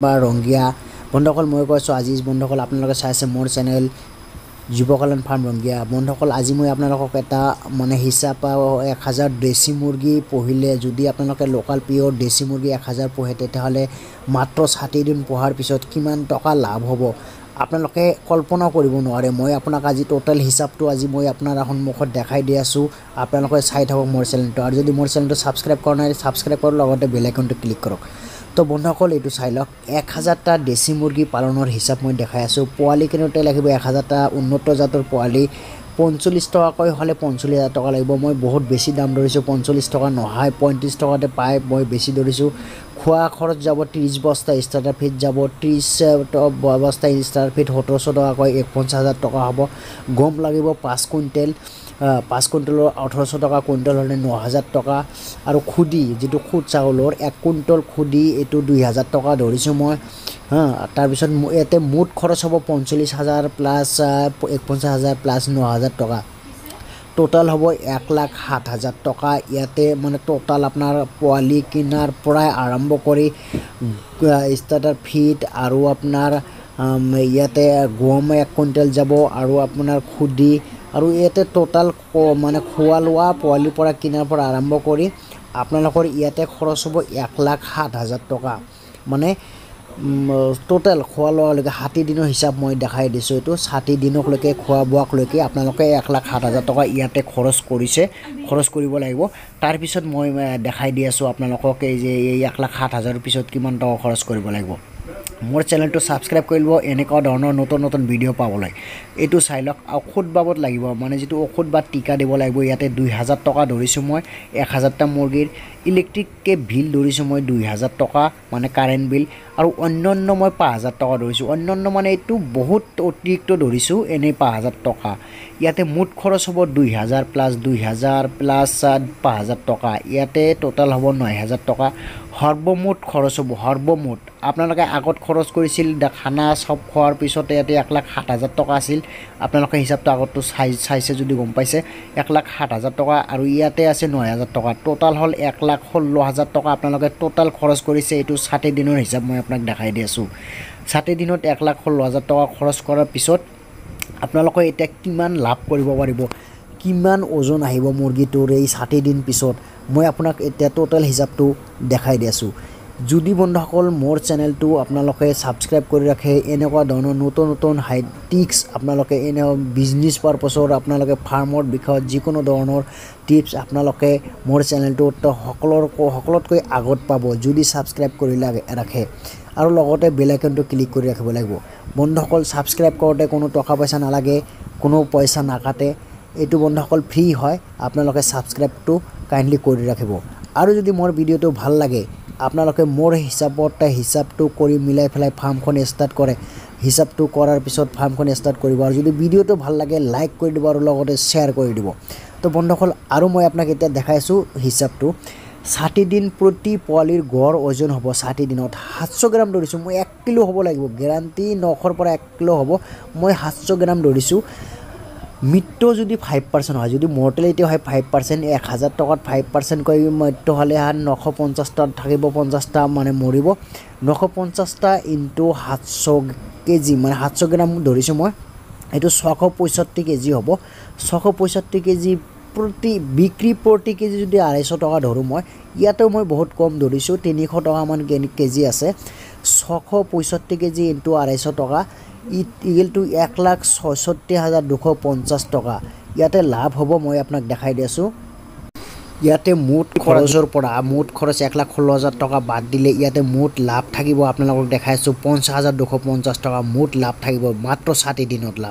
বা ৰংগিয়া বন্ধুসকল মই কৈছোঁ আজি বন্ধুসকল আপোনালোকে চাই আছে মোৰ চেনেল যুৱকল্যাণ ফাৰ্ম ৰংগিয়া বন্ধুসকল আজি মই আপোনালোকক এটা মানে হিচাপ 1000 দেশী মুৰ্গী পুহিলে যদি আপোনালোকে লোকাল পিয়ৰ দেশী মুৰ্গী 1000 পোহে তেতিয়াহ'লে মাত্ৰ 60 দিন পোহাৰ পিছত কিমান টকা লাভ হ'ব আপোনালোকে কল্পনা কৰিব নোৱাৰে মই আপোনাক আজি টোটাল হিচাপটো আজি মই আপোনাৰ সন্মুখত দেখাই দি আছোঁ আপোনালোকে চাই থাকক মোৰ চেনেলটো আৰু যদি মোৰ চেনেলটো সাবস্ক্ৰাইব কৰা নাই সাবস্ক্ৰাইব কৰক লগতে বেল আইকনটো ক্লিক কৰক তো বন্ধুসকল এইটো চাই লওক 1000টা দেশী মুৰ্গী পালনৰ হিচাপ মই দেখাই আছোঁ পোৱালি কিনোতে লাগিব 1000টা উন্নত জাতৰ পোৱালি 45 টকাকৈ হলে 45000 টকা লাগিব মই বহুত বেছি দাম ধৰিছো 45 টকা নহয় 35 টকাতে পাই মই বেছি ধৰিছো খোৱা খৰচ যাব 30 বস্তা স্টার্টার ফিট যাব 30 বস্তা স্টার্টার ফিট 1700 টকাকৈ 51000 টকা হ'ব গম লাগিব 5 কুইণ্টেল 5 কুইণ্টেলৰ 1800 টকা কুইণ্টেল হলে 9000 টকা আৰু খুদি যেটো খুদ চাউলৰ 1 কুইণ্টেল খুদি এটো 2000 টকা ধৰিছো মই তাৰ পিছত এতে মুঠ খৰচ হ'ব 45000 প্লাস 51000 প্লাস 9000 টকা টোটাল হ'ব 1,07,000 টকা ইয়াতে মানে টোটাল আপোনাৰ পোৱালি কিনাৰ পৰা আৰম্ভ কৰি স্টাৰ্টাৰ ফিট আৰু আপোনাৰ ইয়াতে গম 1 কুইণ্টেল যাব আৰু আপোনাৰ খুদি আৰু ইয়াতে টোটাল মানে খোৱা লোৱা পোৱালিৰ পৰা কিনাৰ পৰা আৰম্ভ কৰি আপোনালোকৰ ইয়াতে খৰচ হ'ব 1,07,000 টকা মানে টোটাল খোৱা লোৱালৈকে 60 দিনৰ হিচাপ মই দেখাই দিছোঁ এটো 60 দিনলৈকে খোৱা বোৱালৈকে আপোনালোকে 1,07,000 টকা ইয়াতে খৰচ কৰিব লাগিব তাৰ পিছত মই দেখাই দি আছোঁ আপোনালোকক এই যে 1,07,000 পিছত কিমান টকা খৰচ কৰিব লাগিব মোৰ চেনেলটো সাবস্ক্ৰাইব কৰি লব এনেকুৱা ধৰণৰ নতুন ভিডিও পাবলৈ এটো চাই লওক ঔষধ বাবদ লাগিব মানে যেটো ঔষধ বা টিকা দিব লাগিব ইয়াতে 2000 টকা ধৰিছো মই 1000টা মুৰ্গীৰ ইলেক্ট্ৰিক কে বিল ধৰিছো মই 2000 টকা মানে কাৰেন্ট বিল আৰু অন্যান্য মই 5000 টকা ধৰিছো অন্যান্য মানে এটো বহুত অতিৰিক্ত ধৰিছো এনে 5000 টকা ইয়াতে মুঠ খৰচ হ'ব 2000 প্লাস 5000 টকা ইয়াতে টোটাল হ'ব 9000 টকা সৰ্বমুঠ খৰচ হ'ব সৰ্বমুঠ আপোনালোকে আগত খৰচ কৰিছিল খানা সব খোৱাৰ পিছত ইয়াতে 1,07,000 টকা আছিল আপোনালোকে হিচাপটো আগতটো চাইছে যদি গম পাইছে 1,07,000 টকা আৰু ইয়াতে আছে 9000 টকা টোটাল হল 1,16,000 টকা আপোনালোকে টোটাল খৰচ কৰিছে এটো 60 দিনৰ হিচাপ মই আপোনাক দেখাই দি আছোঁ 60 দিনত 1,16,000 টকা খৰচ কৰাৰ পিছত আপোনালোকে এটা কিমান লাভ কৰিব পাৰিব কিমান ওজন আহিব মুৰ্গীটোৰ এই 60 দিন পিছত মই আপোনাক এটা টোটাল হিচাপটো দেখাই দি আছোঁ যদি বন্ধুসকল মোৰ চেনেলটো আপোনালোকে সাবস্ক্ৰাইব কৰি ৰাখে এনেকুৱা ধৰণৰ নতুন হাই টিপস আপোনালোকে এনে বিজনেস পাৰপাছৰ আপোনালোকে ফাৰ্মৰ বিষয়ত যিকোনো ধৰণৰ টিপস আপোনালোকে মোৰ চেনেলটো সকলোতকৈ আগত পাব যদি সাবস্ক্ৰাইব কৰি ৰাখে আৰু লগতে বেল আইকনটো ক্লিক কৰি ৰাখিব লাগিব বন্ধুসকল সাবস্ক্ৰাইব কৰোতে কোনো টকা পইচা নালাগে কোনো পইচা নাকাটে এটো বন্ধুসকল ফ্ৰী হয় আপোনালোকে সাবস্ক্ৰাইবটো কাইন্ডলি কৰি ৰাখিব আৰু যদি মোৰ ভিডিওটো ভাল লাগে আপোনালোকে মোৰ হিচাপটো কৰি মিলাই ফেলাই ফাৰ্মখন ষ্টাৰ্ট কৰে হিচাপটো কৰাৰ পিছত ফাৰ্মখন ষ্টাৰ্ট কৰিব আৰু যদি ভিডিওটো ভাল লাগে লাইক কৰি দিব আৰু লগতে শেয়াৰ কৰি দিব তো বন্ধুসকল আৰু মই আপোনাক এটা দেখাইছো হিচাপটো 60 দিন প্ৰতি পোৱালিৰ গড় ওজন হ'ব 60 দিনত 700 গ্ৰাম ধৰিছো মই 1 কিলো হ'ব লাগিব গ্যাৰান্টি 900 পৰা 1 কিলো হ'ব মই 700 গ্ৰাম ধৰিছো মৃত্যু যদি 5% হয় যদি মৰ্টেলিটি হয় 5% 1000 টকাত 5% কৈ মৃত্যু হলে 950 টা থাকিব 50 টা মানে মৰিব 950 টা ইনটু 700 কেজি মানে 700 গ্ৰাম ধৰিছো মই এটো 665 কেজি হ'ব 665 কেজি প্ৰতি বিক্ৰী প্ৰতি কেজি যদি 250 টকা ধৰো মই ইয়াতে মই বহুত কম ধৰিছো 300 টকা মান কেজি আছে 665 কেজি ইনটু 250 টকা ইকুৱেল টু 1,66,250 টকা ইয়াতে লাভ হ'ব মই আপোনাক দেখাই দিছো ইয়াতে মুঠ খৰচৰ পৰা মুঠ খৰচ 1,16,000 টকা বাদ দিলে ইয়াতে মুঠ লাভ থাকিব আপোনালোকক দেখাইছো 50,250 টকা মুঠ লাভ থাকিব মাত্ৰ 60 দিনত লাভ